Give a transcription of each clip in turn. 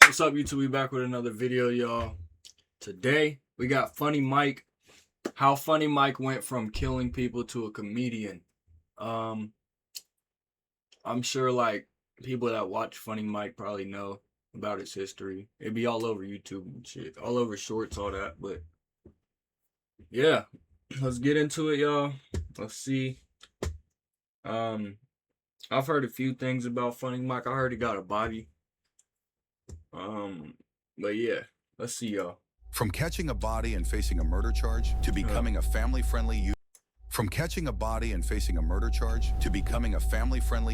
What's up, YouTube? We back with another video, y'all. Today, we got Funny Mike. How Funny Mike went from killing people to a comedian. I'm sure, like, people that watch Funny Mike probably know about his history. It'd be all over YouTube and shit. All over shorts, all that. But, yeah. Let's get into it, y'all. Let's see. I've heard a few things about Funny Mike. I heard he got a body. But yeah, let's see, y'all. From catching a body and facing a murder charge to becoming a family-friendly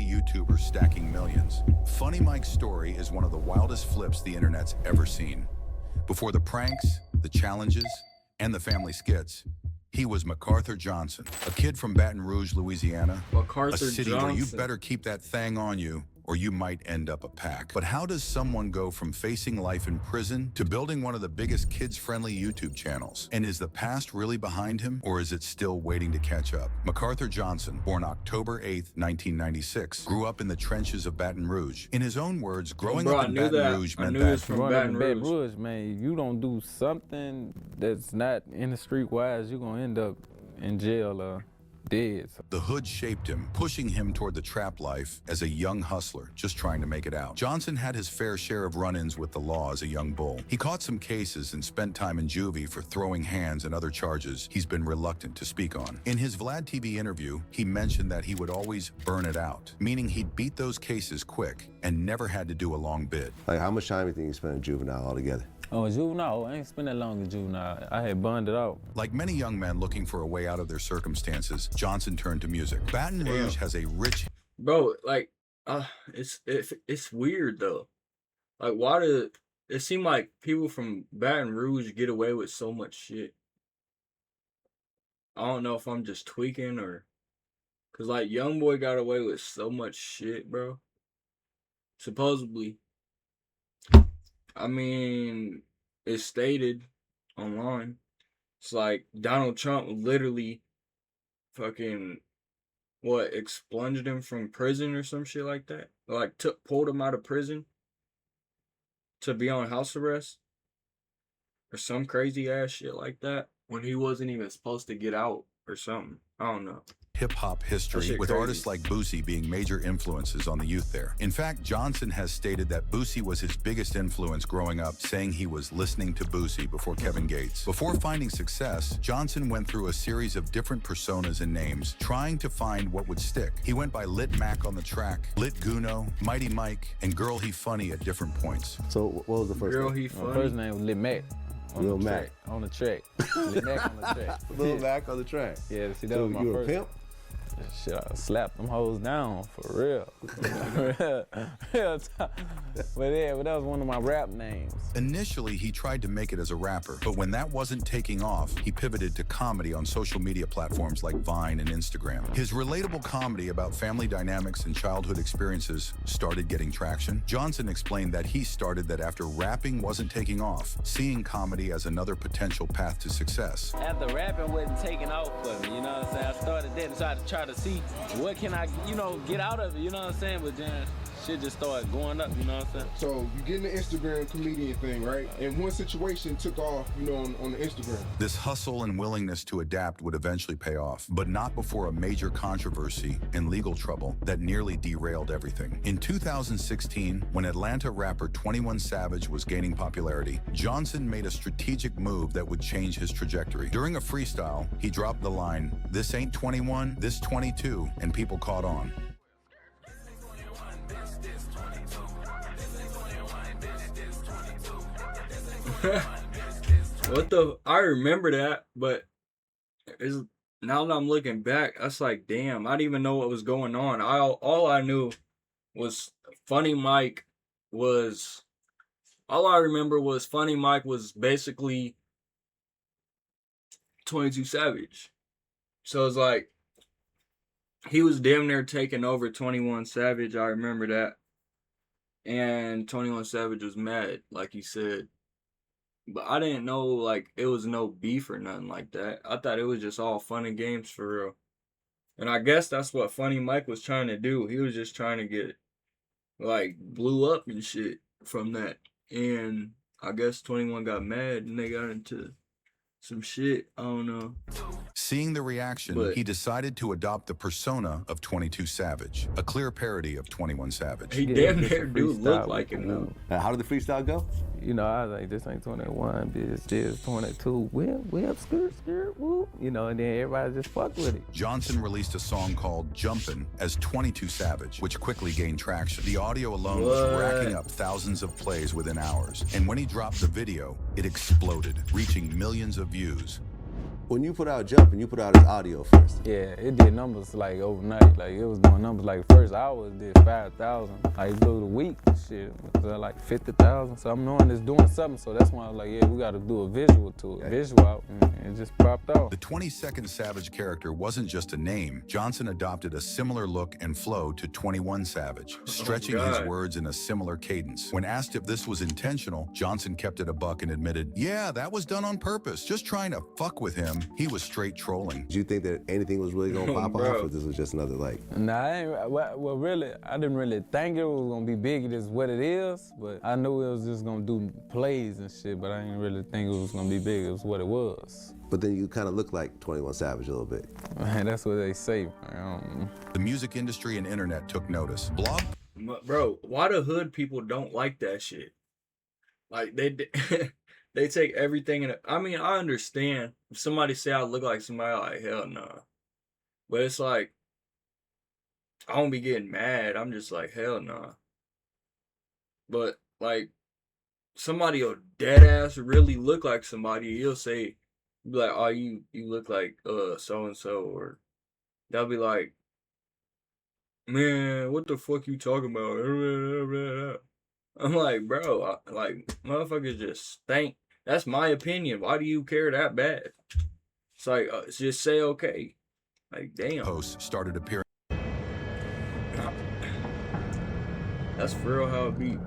YouTuber stacking millions, Funny Mike's story is one of the wildest flips the internet's ever seen. Before the pranks, the challenges, and the family skits, he was MacArthur Johnson, a kid from Baton Rouge, Louisiana, a city where you better keep that thing on you or you might end up a pack. But how does someone go from facing life in prison to building one of the biggest kids-friendly YouTube channels? And is the past really behind him, or is it still waiting to catch up? MacArthur Johnson, born October 8th, 1996, grew up in the trenches of Baton Rouge. In his own words, growing up in Baton Rouge meant that from Baton Rouge, man, you don't do something that's not in the street-wise, you're gonna end up in jail or dead. The hood shaped him, pushing him toward the trap life as a young hustler, just trying to make it out. Johnson had his fair share of run-ins with the law as a young bull. He caught some cases and spent time in juvie for throwing hands and other charges he's been reluctant to speak on. In his Vlad TV interview, he mentioned that he would always burn it out, meaning he'd beat those cases quick and never had to do a long bid. Like, how much time do you think you spent in juvenile altogether? Oh, juvenile? I ain't spent that long in juvenile. I had burned it out. Like many young men looking for a way out of their circumstances, Johnson turned to music. Baton Rouge has a rich... Bro, like, it's weird, though. Like, why do... It seem like people from Baton Rouge get away with so much shit. I don't know if I'm just tweaking or... Because, like, YoungBoy got away with so much shit, bro. Supposedly. I mean, it's stated online. It's like Donald Trump literally fucking, expunged him from prison or some shit like that. Like, pulled him out of prison to be on house arrest or some crazy ass shit like that when he wasn't even supposed to get out or something. I don't know. Hip-hop history, with artists like Boosie being major influences on the youth there. In fact, Johnson has stated that Boosie was his biggest influence growing up, saying he was listening to Boosie before Kevin Gates. Before finding success, Johnson went through a series of different personas and names, trying to find what would stick. He went by Lit Mac on the track, Lit Guno, Mighty Mike, and Girl He Funny at different points. So what was the first Girl name? He Funny? My first name was Lil Mac. Lil Mac. On the track. Lil Mac on the track. Lil Mac on the track. Yeah, see, that So was my you first. a pimp? Shit, I slapped them hoes down, for real. Real talk. But that was one of my rap names. Initially, he tried to make it as a rapper, but when that wasn't taking off, he pivoted to comedy on social media platforms like Vine and Instagram. His relatable comedy about family dynamics and childhood experiences started getting traction. Johnson explained that he started that after rapping wasn't taking off, seeing comedy as another potential path to success. After rapping wasn't taking off for me, you know what I'm saying? I started that and tried to see what can I, get out of it, you know what I'm saying? But then shit just started going up, you know what I'm saying? So you get in the Instagram comedian thing, right? And one situation took off, on the Instagram. This hustle and willingness to adapt would eventually pay off, but not before a major controversy and legal trouble that nearly derailed everything. In 2016, when Atlanta rapper 21 Savage was gaining popularity, Johnson made a strategic move that would change his trajectory. During a freestyle, he dropped the line, "This ain't 21, this 22," and people caught on. I remember that, but now that I'm looking back, that's like, damn, I didn't even know what was going on. All I knew was Funny Mike was, all I remember was Funny Mike was basically 22 Savage. So it's like, he was damn near taking over 21 Savage, I remember that. And 21 Savage was mad, like he said. But I didn't know, like, it was no beef or nothing like that. I thought it was just all fun and games for real. And I guess that's what Funny Mike was trying to do. He was just trying to get, like, blew up and shit from that. and I guess 21 got mad and they got into some shit. I don't know. Seeing the reaction, But- he decided to adopt the persona of 22 Savage, a clear parody of 21 Savage. He Yeah, damn just a near do freestyle look with like the him though. woo. How did the freestyle go? You know, I was like, this ain't 21, bitch, this 22. Whip, skirt, whoop. You know, and then everybody just fucked with it. Johnson released a song called Jumpin' as 22 Savage, which quickly gained traction. The audio alone was What? racking up thousands of plays within hours. And when he dropped the video, it exploded, reaching millions of views. When you put out Jumpin', you put out his audio first. Yeah, it did numbers like overnight. Like it was doing numbers like first hour it did 5,000. Like through the week, shit, it was like 50,000. So I'm knowing it's doing something. So that's why I was like, yeah, we got to do a visual to it. Visual out, and it just popped off. The 22nd Savage character wasn't just a name. Johnson adopted a similar look and flow to 21 Savage, stretching his God. words in a similar cadence. When asked if this was intentional, Johnson kept it a buck and admitted, yeah, that was done on purpose. Just trying to fuck with him. He was straight trolling. Did you think that anything was really gonna pop Bro. off, or this was just another like? Nah, well, really, I didn't really think it was gonna be big as what it is, but I knew it was just gonna do plays and shit, but I didn't really think it was gonna be big as what it was. But then you kind of look like 21 Savage a little bit. Man, that's what they say. Man. The music industry and internet took notice. Blog Bro, why the hood people don't like that shit? Like they they take everything in. I mean, I understand if somebody say I look like somebody, like hell nah. But it's like I don't be getting mad. I'm just like hell nah. But like somebody will dead ass really look like somebody. He'll say, be like, oh you look like so and so, or they'll be like, man, what the fuck you talking about? I'm like, bro, like motherfuckers just stink. That's my opinion. Why do you care that bad? It's like, just say okay. Like, damn. posts started appearing That's for real how it be.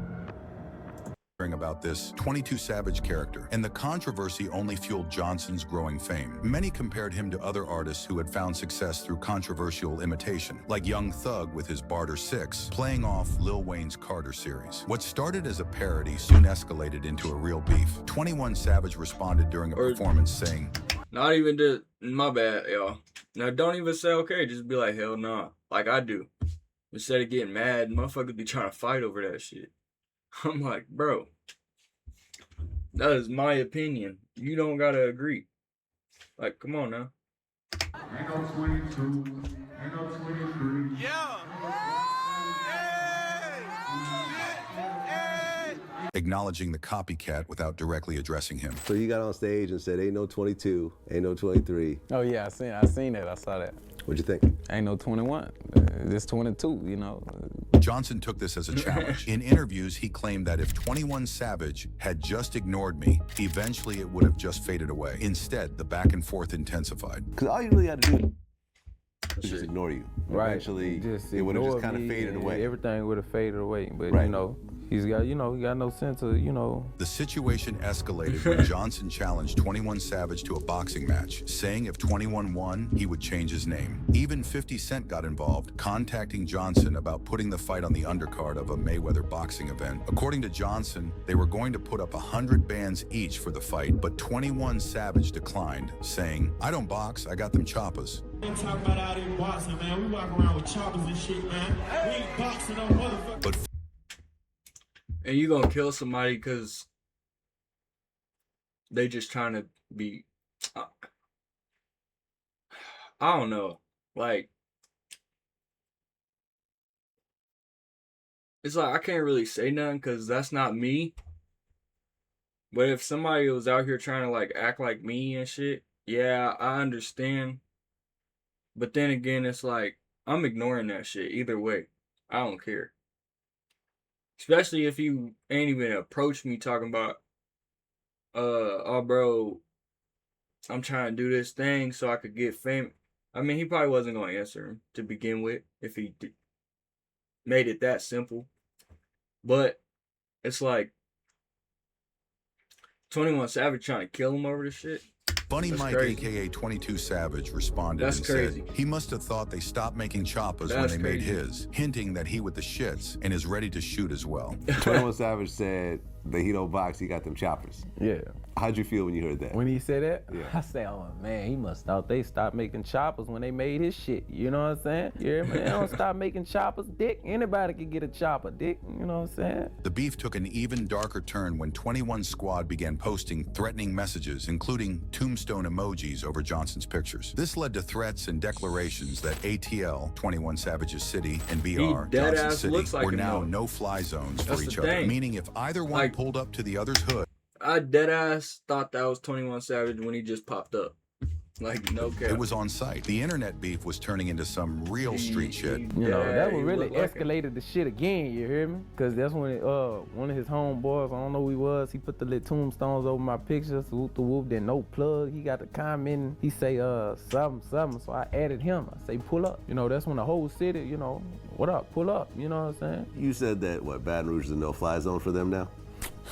about this 22 Savage character, and the controversy only fueled Johnson's growing fame. Many compared him to other artists who had found success through controversial imitation, like Young Thug with his Barter 6, playing off Lil Wayne's Carter series. What started as a parody soon escalated into a real beef. 21 Savage responded during a performance saying, Not even to, my bad, y'all. Now, don't even say okay. Just be like, hell nah. Like I do. Instead of getting mad, motherfuckers be trying to fight over that shit. I'm like, bro, that is my opinion. You don't gotta agree. Like, come on now. Ain't no 22, ain't no 23. acknowledging the copycat without directly addressing him. So you got on stage and said, ain't no 22, ain't no 23. Oh yeah, I seen that. I saw that. What'd you think? Ain't no 21. It's 22. You know. Johnson took this as a challenge. In interviews, he claimed that if 21 Savage had just ignored me, eventually it would have just faded away. Instead, the back and forth intensified. Because all you really had to do is just ignore you. Right. Eventually, Just it would have just ignore kind of me faded and away. Everything would have faded away. But Right. you know, he got no sense of, The situation escalated when Johnson challenged 21 Savage to a boxing match, saying if 21 won, he would change his name. Even 50 Cent got involved, contacting Johnson about putting the fight on the undercard of a Mayweather boxing event. According to Johnson, they were going to put up 100 bands each for the fight, but 21 Savage declined, saying, I don't box, I got them choppers. Ain't talking about out in boxing, man. We walk around with choppers and shit, man. We ain't boxing no motherfucker. But And you gonna kill somebody because they just trying to be, I don't know, like, it's like I can't really say nothing because that's not me. But if somebody was out here trying to like act like me and shit, yeah, I understand. But then again, it's like I'm ignoring that shit either way. I don't care. Especially if you ain't even approached me talking about, oh bro, I'm trying to do this thing so I could get famous. I mean, he probably wasn't going to answer him to begin with if he made it that simple. But it's like 21 Savage trying to kill him over this shit. Funny That's Mike, crazy. aka 22 Savage, responded That's and crazy. said he must have thought they stopped making choppas when That's they made crazy. his, hinting that he with the shits and is ready to shoot as well. 21 Savage said that he don't box, he got them choppers. Yeah. How'd you feel when you heard that? When he said that, Yeah. I say, oh man, he must thought they stopped making choppers when they made his shit. You know what I'm saying? Yeah, man, they don't stop making choppers, dick. Anybody can get a chopper, dick. You know what I'm saying? The beef took an even darker turn when 21 Squad began posting threatening messages, including tombstone emojis over Johnson's pictures. This led to threats and declarations that ATL, 21 Savage's city, and BR, dead Johnson's ass city, looks like were him, now though. no-fly zones That's for the each other, thing. meaning if either one Like- pulled up to the other's hood, I dead ass thought that was 21 Savage when he just popped up. Like, no cap. it was on site. The internet beef was turning into some real street shit. You know, that he would really looked like him. escalated the shit again, you hear me? Cause that's when one of his homeboys, I don't know who he was, he put the little tombstones over my pictures, whoop the whoop, then no plug. He got the comment, he say something, so I added him. I say pull up. You know, that's when the whole city, you know, what up, pull up, you know what I'm saying? You said that, Baton Rouge is a no-fly zone for them now?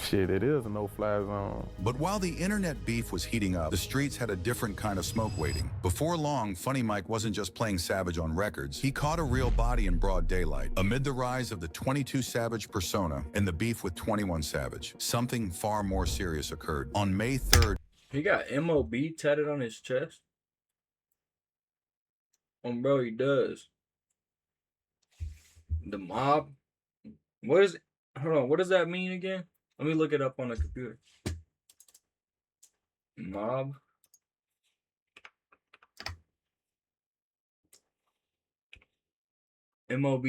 Shit, it is a no-fly zone. But while the internet beef was heating up, the streets had a different kind of smoke waiting. Before long, Funny Mike wasn't just playing Savage on records. He caught a real body in broad daylight. Amid the rise of the 22 Savage persona and the beef with 21 Savage, something far more serious occurred. On May 3rd, He got MOB tatted on his chest. Bro, he does. The mob. What is? Hold on. What does that mean again? Let me look it up on the computer. Mob. MOB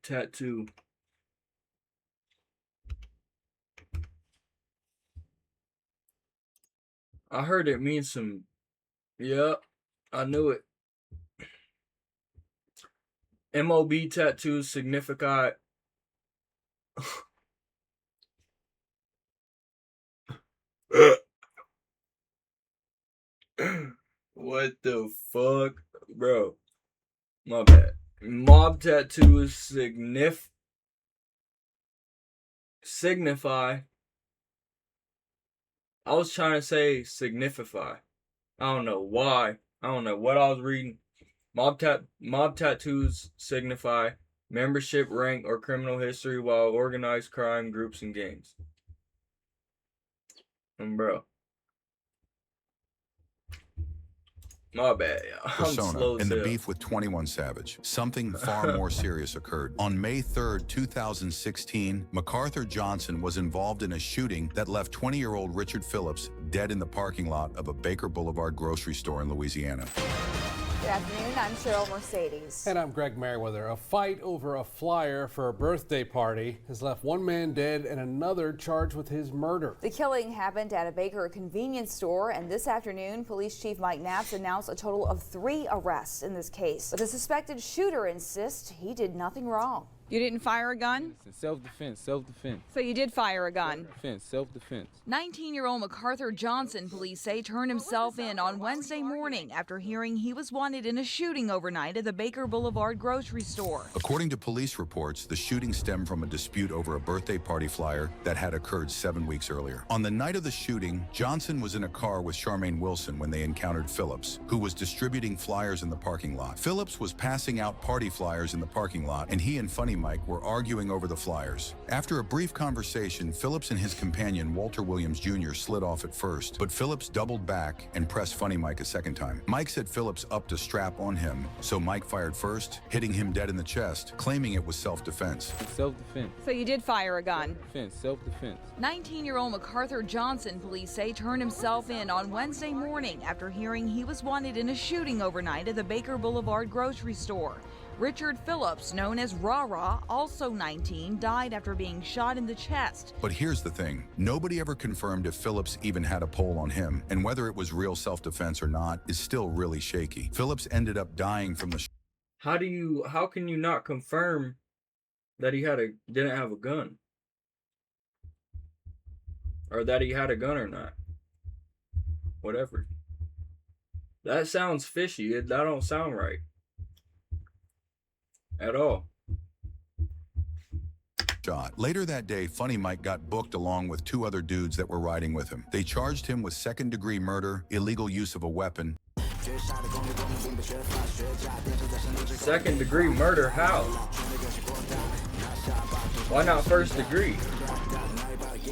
tattoo. I heard it means some. Yep, I knew it. MOB tattoos signify. What the fuck, bro? My bad. Mob tattoos signify. I was trying to say signify. I don't know why. I don't know what I was reading. Mob tattoos signify membership, rank, or criminal history while organized crime groups and gangs. Bro. My bad, y'all. I'm slow persona as in the hell. beef with 21 Savage, something far more serious occurred. On May 3rd, 2016, MacArthur Johnson was involved in a shooting that left 20-year-old Richard Phillips dead in the parking lot of a Baker Boulevard grocery store in Louisiana. Good afternoon, I'm Cheryl Mercedes. And I'm Greg Merriweather. A fight over a flyer for a birthday party has left one man dead and another charged with his murder. The killing happened at a Baker convenience store, and this afternoon, Police Chief Mike Knaps announced a total of 3 arrests in this case. But the suspected shooter insists he did nothing wrong. You didn't fire a gun? Self-defense. So you did fire a gun? Self-defense. 19-year-old MacArthur Johnson, police say, turned himself in on Wednesday morning after hearing he was wanted in a shooting overnight at the Baker Boulevard grocery store. According to police reports, the shooting stemmed from a dispute over a birthday party flyer that had occurred 7 weeks earlier. On the night of the shooting, Johnson was in a car with Charmaine Wilson when they encountered Phillips, who was distributing flyers in the parking lot. Phillips was passing out party flyers in the parking lot, and he and Funny Mike were arguing over the flyers. After a brief conversation, Phillips and his companion, Walter Williams Jr., slid off at first, but Phillips doubled back and pressed Funny Mike a second time. Mike said Phillips upped a strap on him, so Mike fired first, hitting him dead in the chest, claiming it was self-defense. Self-defense. So you did fire a gun? Self-defense. 19-year-old MacArthur Johnson, police say, turned himself in on Wednesday morning after hearing he was wanted in a shooting overnight at the Baker Boulevard grocery store. Richard Phillips, known as Rah-Rah, also 19, died after being shot in the chest. But here's the thing. Nobody ever confirmed if Phillips even had a pole on him, and whether it was real self-defense or not is still really shaky. Phillips ended up dying from the How can you not confirm that he didn't have a gun? Or that he had a gun or not? Whatever. That sounds fishy. That don't sound right. At all. shot. Later that day, Funny Mike got booked along with 2 other dudes that were riding with him. They charged him with second-degree murder, illegal use of a weapon. Second-degree murder? How? Why not first degree?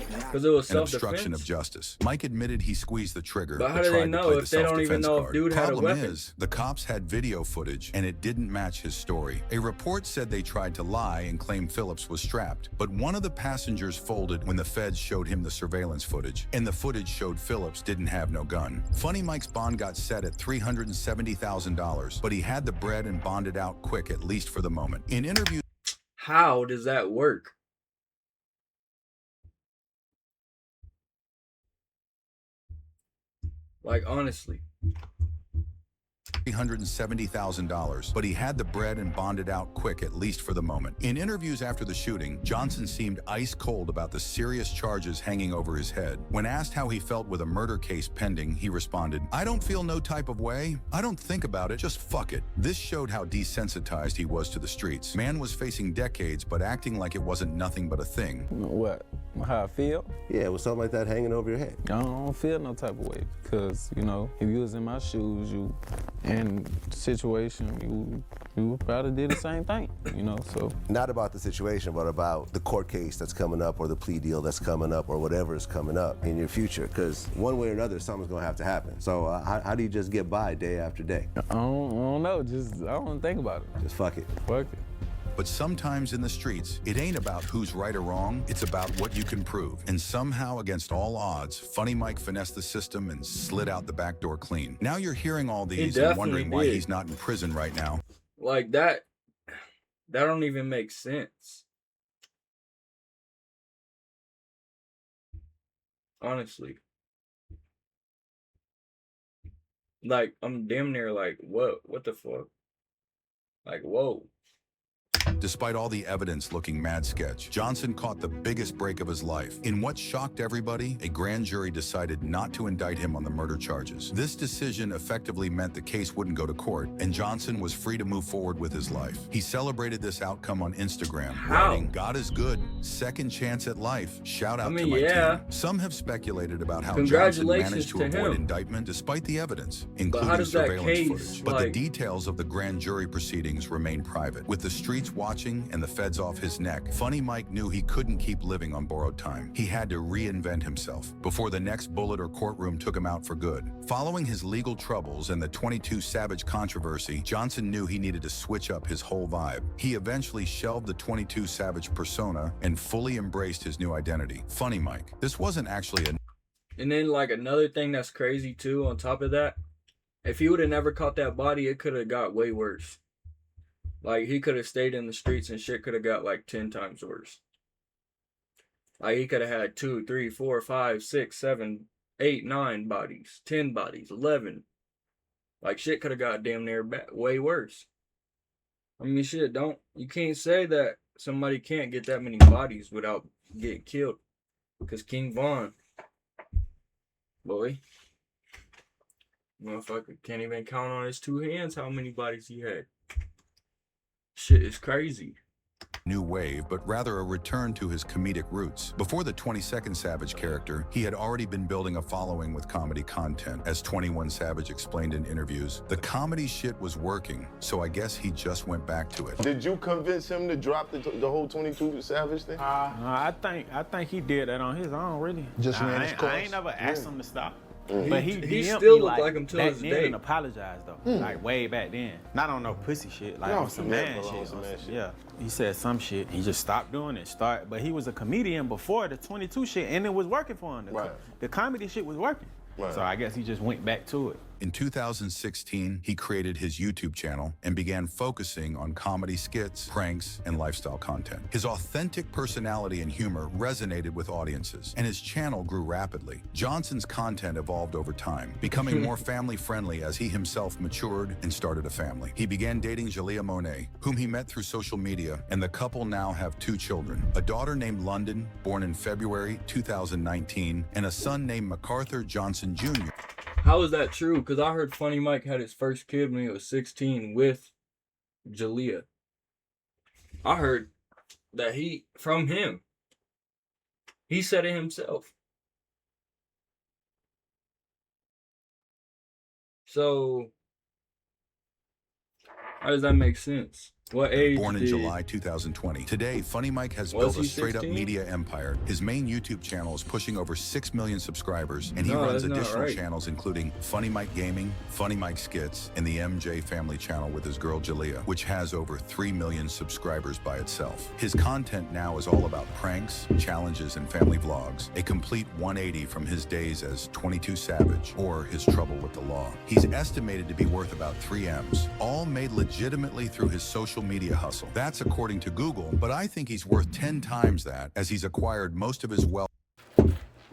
Because it was and obstruction of self-defense. justice. Mike admitted he squeezed the trigger, But how but do they tried to know play the if they don't even self-defense know if card. dude had a Problem weapon? is, the cops had video footage, and it didn't match his story. A report said they tried to lie and claim Phillips was strapped, but one of the passengers folded when the feds showed him the surveillance footage, and the footage showed Phillips didn't have no gun. Funny Mike's bond got set at $370,000, but he had the bread and bonded out quick, at least for the moment. In interviews, How does that work? Like, honestly. $370,000, but he had the bread and bonded out quick, at least for the moment. In interviews after the shooting, Johnson seemed ice cold about the serious charges hanging over his head. When asked how he felt with a murder case pending, he responded, "I don't feel no type of way. I don't think about it, just fuck it." This showed how desensitized he was to the streets. Man was facing decades, but acting like it wasn't nothing but a thing. What? How I feel? Yeah, with something like that hanging over your head. I don't feel no type of way, because, you know, if you was in my shoes, you in the situation, you probably did the same thing, you know, so. Not about the situation, but about the court case that's coming up or the plea deal that's coming up or whatever is coming up in your future, because one way or another, something's gonna have to happen. So how do you just get by day after day? I don't know, I don't think about it. Just fuck it. Fuck it. But sometimes in the streets, it ain't about who's right or wrong, it's about what you can prove. And somehow, against all odds, Funny Mike finessed the system and slid out the back door clean. Now you're hearing all these and wondering why he's not in prison right now. Like, that don't even make sense. Honestly. Like, I'm damn near like, what the fuck? Like, whoa. Despite all the evidence looking mad sketch, Johnson caught the biggest break of his life. In what shocked everybody, a grand jury decided not to indict him on the murder charges. This decision effectively meant the case wouldn't go to court, and Johnson was free to move forward with his life. He celebrated this outcome on Instagram, writing, "God is good, second chance at life. Shout out to my team." Some have speculated about how Johnson managed to avoid indictment despite the evidence, including surveillance footage. But the details of the grand jury proceedings remain private. With the streets watching and the feds off his neck, Funny Mike knew he couldn't keep living on borrowed time. He had to reinvent himself before the next bullet or courtroom took him out for good. Following his legal troubles and the 22 Savage controversy, Johnson knew he needed to switch up his whole vibe. He eventually shelved the 22 Savage persona and fully embraced his new identity, Funny Mike. This wasn't actually a... And then, like, another thing that's crazy too, on top of that, if he would have never caught that body, it could have got way worse. Like, he could have stayed in the streets and shit could have got like 10 times worse. Like, he could have had 2, 3, 4, 5, 6, 7, 8, 9 bodies, 10 bodies, 11. Like, shit could have got damn near way worse. I mean, shit, you can't say that somebody can't get that many bodies without getting killed. Because King Von, boy, motherfucker can't even count on his 2 hands how many bodies he had. Shit is crazy. New wave, but rather a return to his comedic roots. Before the 22nd Savage character, he had already been building a following with comedy content. As 21 Savage explained in interviews, the comedy shit was working, so I guess he just went back to it. Did you convince him to drop the whole 22 Savage thing? I think he did that on his own, really. Just ran his course. I ain't never asked him to stop. Mm-hmm. But he still looked like him till back his then day. and apologized though, like way back then. Not on no pussy shit, like on some man shit. Yeah, he said some shit. He just stopped doing it. But he was a comedian before the 22 shit, and it was working for him. The comedy shit was working. So I guess he just went back to it. In 2016, he created his YouTube channel and began focusing on comedy skits, pranks, and lifestyle content. His authentic personality and humor resonated with audiences, and his channel grew rapidly. Johnson's content evolved over time, becoming more family-friendly as he himself matured and started a family. He began dating Jalea Monet, whom he met through social media, and the couple now have 2 children, a daughter named London, born in February 2019, and a son named MacArthur Johnson Jr. How is that true? Because I heard Funny Mike had his first kid when he was 16 with Jalea. I heard that from him. He said it himself. So how does that make sense? What age? Born in July 2020. Today, Funny Mike has built a straight-up media empire. His main YouTube channel is pushing over 6 million subscribers, and he runs additional channels including Funny Mike Gaming, Funny Mike Skits, and the MJ Family channel with his girl Jalea, which has over 3 million subscribers by itself. His content now is all about pranks, challenges, and family vlogs, a complete 180 from his days as 22 Savage or his trouble with the law. He's estimated to be worth about 3 M's, all made legitimately through his social media hustle. That's according to Google, but I think he's worth 10 times that, as he's acquired most of his wealth.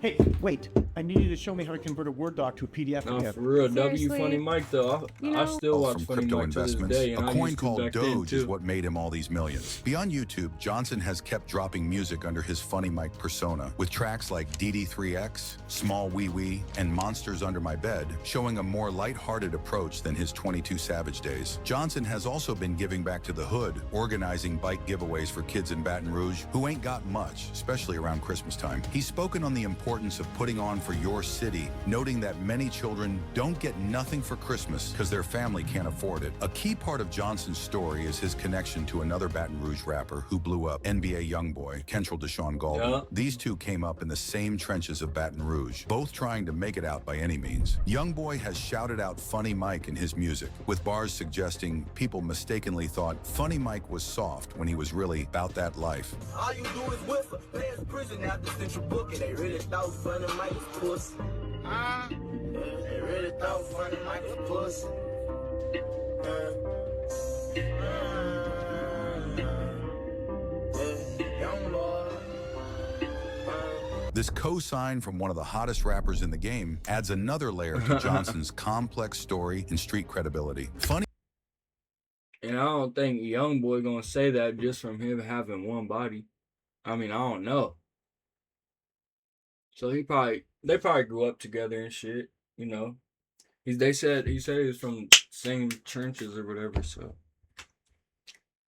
Hey, wait. I need you to show me how to convert a Word doc to a PDF No, again. for real. W Funny Mike, though. I still watch From Funny crypto Mike to this investments, day. And a coin called Doge is too. what made him all these millions. Beyond YouTube, Johnson has kept dropping music under his Funny Mike persona, with tracks like DD3X, Small Wee Wee, and Monsters Under My Bed, showing a more lighthearted approach than his 22 Savage days. Johnson has also been giving back to the hood, organizing bike giveaways for kids in Baton Rouge who ain't got much, especially around Christmas time. He's spoken on the importance of putting on for your city, noting that many children don't get nothing for Christmas because their family can't afford it. A key part of Johnson's story is his connection to another Baton Rouge rapper who blew up, NBA YoungBoy, Kentrell Deshaun Galvin. Yeah. These two came up in the same trenches of Baton Rouge, both trying to make it out by any means. YoungBoy has shouted out Funny Mike in his music, with bars suggesting people mistakenly thought Funny Mike was soft when he was really about that life. All you do is whistle, players prison after central booking. They really thought Funny Mike was pussy. They really thought Funny Mike was pussy. Young boy. This co-sign from one of the hottest rappers in the game adds another layer to Johnson's complex story and street credibility. Funny. And I don't think YoungBoy gonna say that just from him having one body. I mean, I don't know. So they probably grew up together and shit, you know. He said he was from same trenches or whatever, so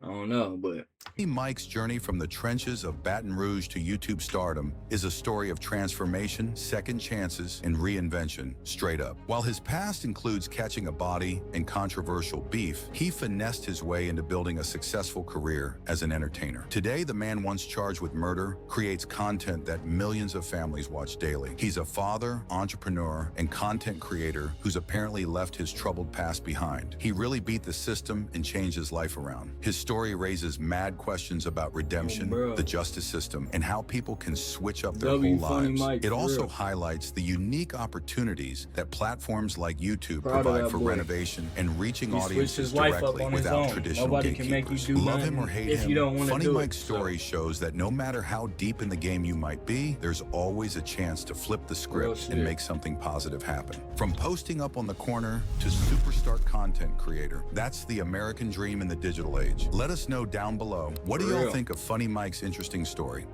I don't know, but Mike's journey from the trenches of Baton Rouge to YouTube stardom is a story of transformation, second chances, and reinvention, straight up. While his past includes catching a body and controversial beef, he finessed his way into building a successful career as an entertainer. Today, the man once charged with murder creates content that millions of families watch daily. He's a father, entrepreneur, and content creator who's apparently left his troubled past behind. He really beat the system and changed his life around. His story raises mad questions about redemption, the justice system, and how people can switch up their whole lives. It also highlights the unique opportunities that platforms like YouTube provide for renovation and reaching audiences directly without traditional gatekeepers. Love him or hate him, Funny Mike's story shows that no matter how deep in the game you might be, there's always a chance to flip the script and make something positive happen. From posting up on the corner to superstar content creator, that's the American dream in the digital age. Let us know down below, what do y'all think of Funny Mike's interesting story?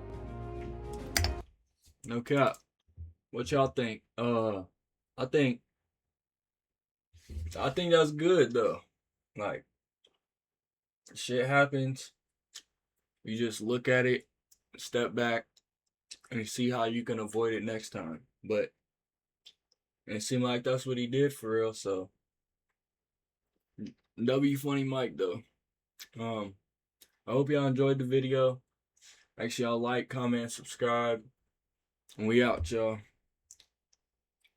No cap. What y'all think? I think that's good though. Like, shit happens. You just look at it, step back, and see how you can avoid it next time. But it seemed like that's what he did for real. So W Funny Mike though. I hope y'all enjoyed the video. Make sure y'all like, comment, subscribe. And we out, y'all.